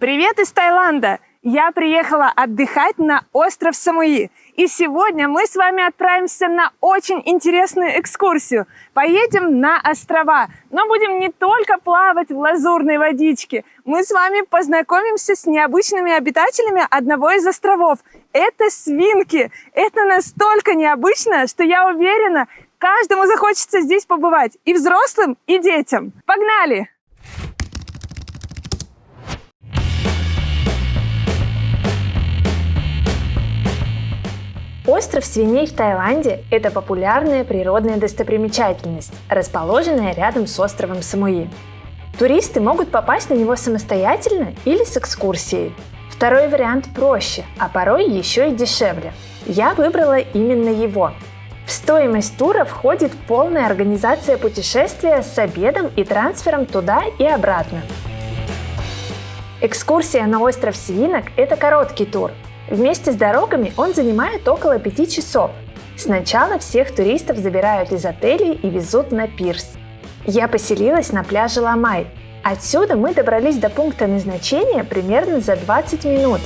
Привет из Таиланда! Я приехала отдыхать на остров Самуи. И сегодня мы с вами отправимся на очень интересную экскурсию. Поедем на острова, но будем не только плавать в лазурной водичке. Мы с вами познакомимся с необычными обитателями одного из островов. Это свинки. Это настолько необычно, что я уверена, каждому захочется здесь побывать. И взрослым, и детям. Погнали! Остров свиней в Таиланде – это популярная природная достопримечательность, расположенная рядом с островом Самуи. Туристы могут попасть на него самостоятельно или с экскурсией. Второй вариант проще, а порой еще и дешевле. Я выбрала именно его. В стоимость тура входит полная организация путешествия с обедом и трансфером туда и обратно. Экскурсия на остров свинок – это короткий тур. Вместе с дорогами он занимает около 5 часов. Сначала всех туристов забирают из отелей и везут на пирс. Я поселилась на пляже Ламай. Отсюда мы добрались до пункта назначения примерно за 20 минут.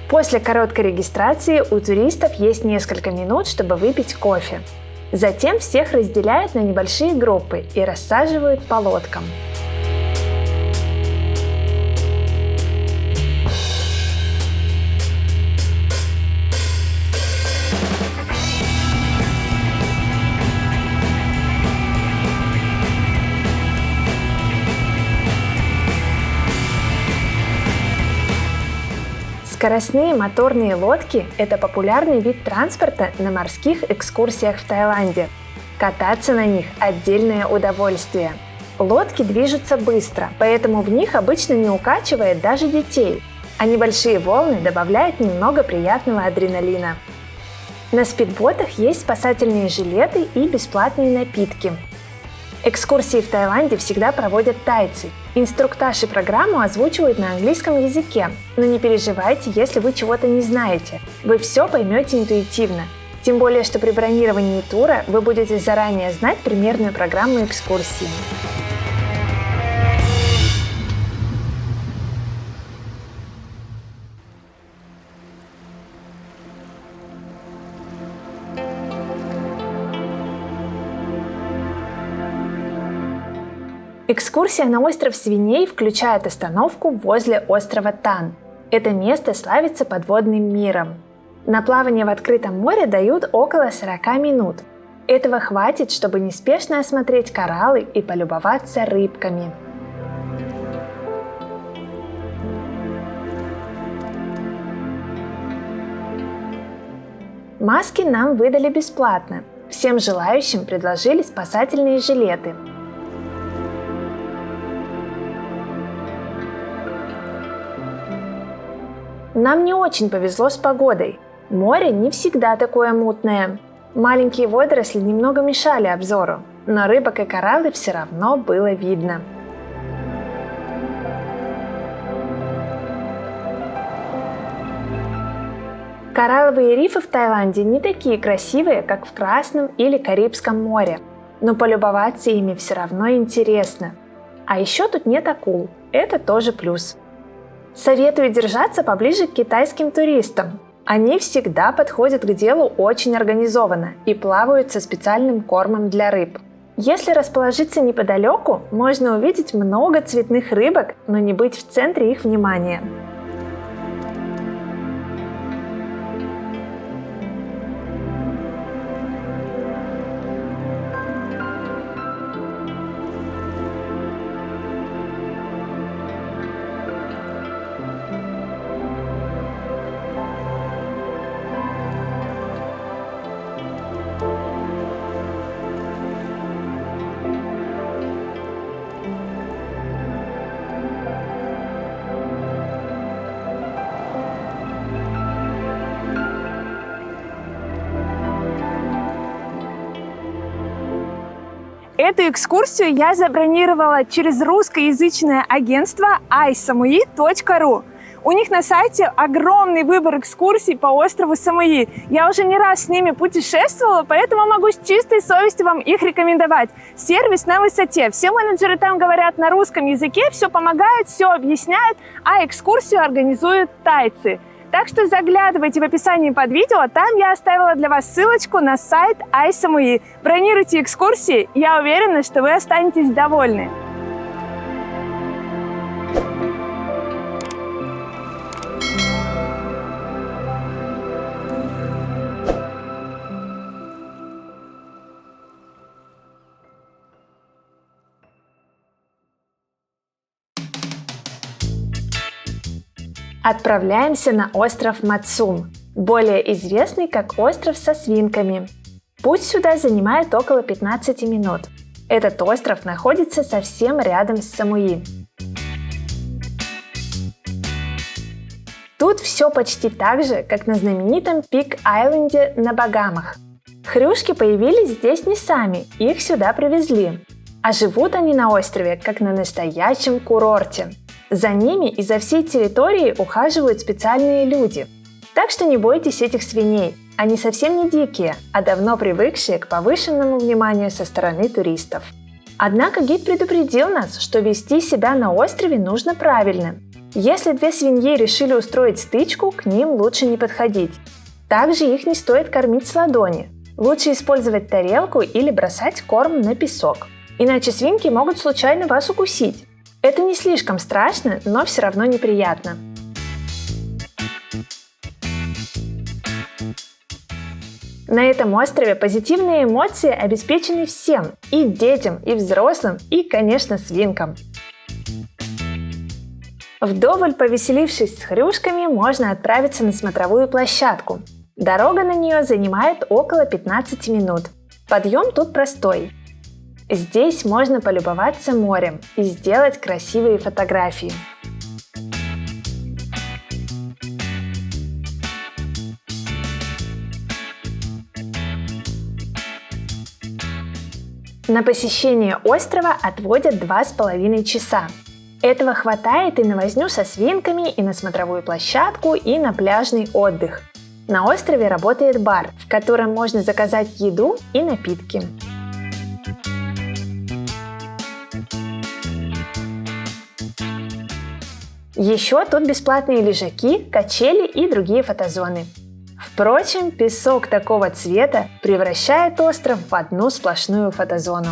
После короткой регистрации у туристов есть несколько минут, чтобы выпить кофе. Затем всех разделяют на небольшие группы и рассаживают по лодкам. Скоростные моторные лодки – это популярный вид транспорта на морских экскурсиях в Таиланде. Кататься на них – отдельное удовольствие. Лодки движутся быстро, поэтому в них обычно не укачивает даже детей, а небольшие волны добавляют немного приятного адреналина. На спидботах есть спасательные жилеты и бесплатные напитки. Экскурсии в Таиланде всегда проводят тайцы. Инструктаж и программу озвучивают на английском языке, но не переживайте, если вы чего-то не знаете. Вы все поймете интуитивно. Тем более, что при бронировании тура вы будете заранее знать примерную программу экскурсии. Экскурсия на остров свиней включает остановку возле острова Тан. Это место славится подводным миром. На плавание в открытом море дают около 40 минут. Этого хватит, чтобы неспешно осмотреть кораллы и полюбоваться рыбками. Маски нам выдали бесплатно. Всем желающим предложили спасательные жилеты. Нам не очень повезло с погодой. Море не всегда такое мутное. Маленькие водоросли немного мешали обзору, но рыбок и кораллы все равно было видно. Коралловые рифы в Таиланде не такие красивые, как в Красном или Карибском море, но полюбоваться ими все равно интересно. А еще тут нет акул, это тоже плюс. Советую держаться поближе к китайским туристам. Они всегда подходят к делу очень организованно и плавают со специальным кормом для рыб. Если расположиться неподалеку, можно увидеть много цветных рыбок, но не быть в центре их внимания. Эту экскурсию я забронировала через русскоязычное агентство isamui.ru. У них на сайте огромный выбор экскурсий по острову Самуи. Я уже не раз с ними путешествовала, поэтому могу с чистой совестью вам их рекомендовать. Сервис на высоте. Все менеджеры там говорят на русском языке, все помогают, все объясняют, а экскурсию организуют тайцы. Так что заглядывайте в описании под видео, там я оставила для вас ссылочку на сайт iSamui. Бронируйте экскурсии, я уверена, что вы останетесь довольны. Отправляемся на остров Мацум, более известный как остров со свинками. Путь сюда занимает около 15 минут. Этот остров находится совсем рядом с Самуи. Тут все почти так же, как на знаменитом Пик-Айленде на Багамах. Хрюшки появились здесь не сами, их сюда привезли. А живут они на острове, как на настоящем курорте. За ними и за всей территорией ухаживают специальные люди. Так что не бойтесь этих свиней, они совсем не дикие, а давно привыкшие к повышенному вниманию со стороны туристов. Однако гид предупредил нас, что вести себя на острове нужно правильно. Если две свиньи решили устроить стычку, к ним лучше не подходить. Также их не стоит кормить с ладони. Лучше использовать тарелку или бросать корм на песок. Иначе свинки могут случайно вас укусить. Это не слишком страшно, но все равно неприятно. На этом острове позитивные эмоции обеспечены всем – и детям, и взрослым, и, конечно, свинкам. Вдоволь повеселившись с хрюшками, можно отправиться на смотровую площадку. Дорога на нее занимает около 15 минут. Подъем тут простой. Здесь можно полюбоваться морем и сделать красивые фотографии. На посещение острова отводят 2,5 часа. Этого хватает и на возню со свинками, и на смотровую площадку, и на пляжный отдых. На острове работает бар, в котором можно заказать еду и напитки. Еще тут бесплатные лежаки, качели и другие фотозоны. Впрочем, песок такого цвета превращает остров в одну сплошную фотозону.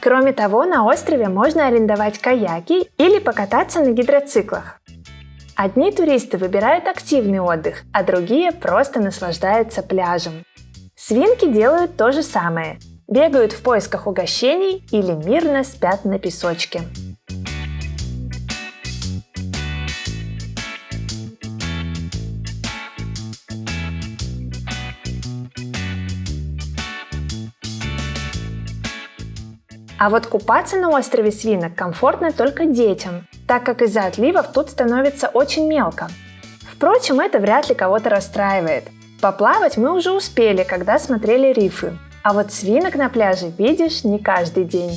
Кроме того, на острове можно арендовать каяки или покататься на гидроциклах. Одни туристы выбирают активный отдых, а другие просто наслаждаются пляжем. Свинки делают то же самое. Бегают в поисках угощений или мирно спят на песочке. А вот купаться на острове свинок комфортно только детям, так как из-за отливов тут становится очень мелко. Впрочем, это вряд ли кого-то расстраивает. Поплавать мы уже успели, когда смотрели рифы. А вот свинок на пляже видишь не каждый день.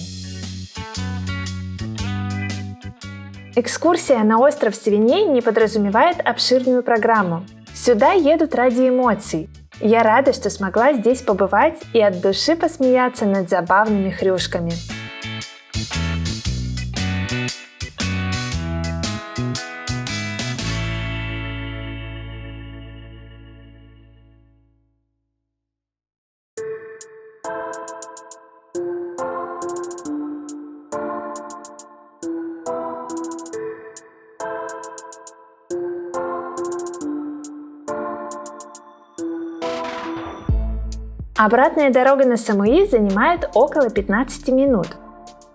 Экскурсия на остров свиней не подразумевает обширную программу. Сюда едут ради эмоций. Я рада, что смогла здесь побывать и от души посмеяться над забавными хрюшками. Обратная дорога на Самуи занимает около 15 минут.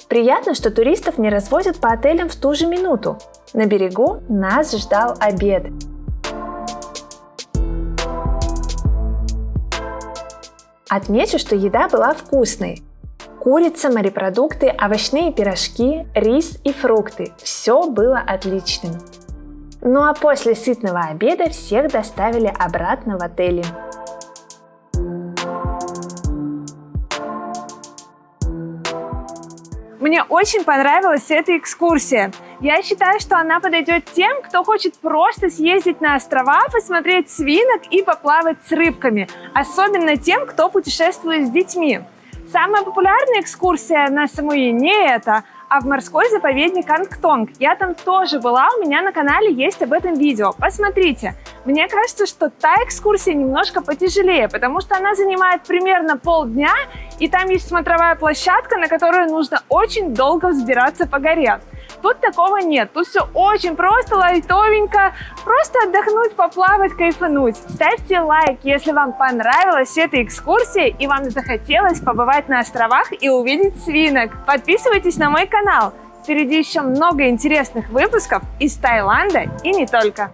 Приятно, что туристов не развозят по отелям в ту же минуту. На берегу нас ждал обед. Отмечу, что еда была вкусной. Курица, морепродукты, овощные пирожки, рис и фрукты – все было отличным. Ну а после сытного обеда всех доставили обратно в отели. Мне очень понравилась эта экскурсия. Я считаю, что она подойдет тем, кто хочет просто съездить на острова, посмотреть свинок и поплавать с рыбками. Особенно тем, кто путешествует с детьми. Самая популярная экскурсия на Самуи не это, а в морской заповедник Ангтонг. Я там тоже была, у меня на канале есть об этом видео. Посмотрите. Мне кажется, что та экскурсия немножко потяжелее, потому что она занимает примерно полдня, и там есть смотровая площадка, на которую нужно очень долго взбираться по горе. Тут такого нет, тут все очень просто, лайтовенько, просто отдохнуть, поплавать, кайфануть. Ставьте лайк, если вам понравилась эта экскурсия и вам захотелось побывать на островах и увидеть свинок. Подписывайтесь на мой канал, впереди еще много интересных выпусков из Таиланда и не только.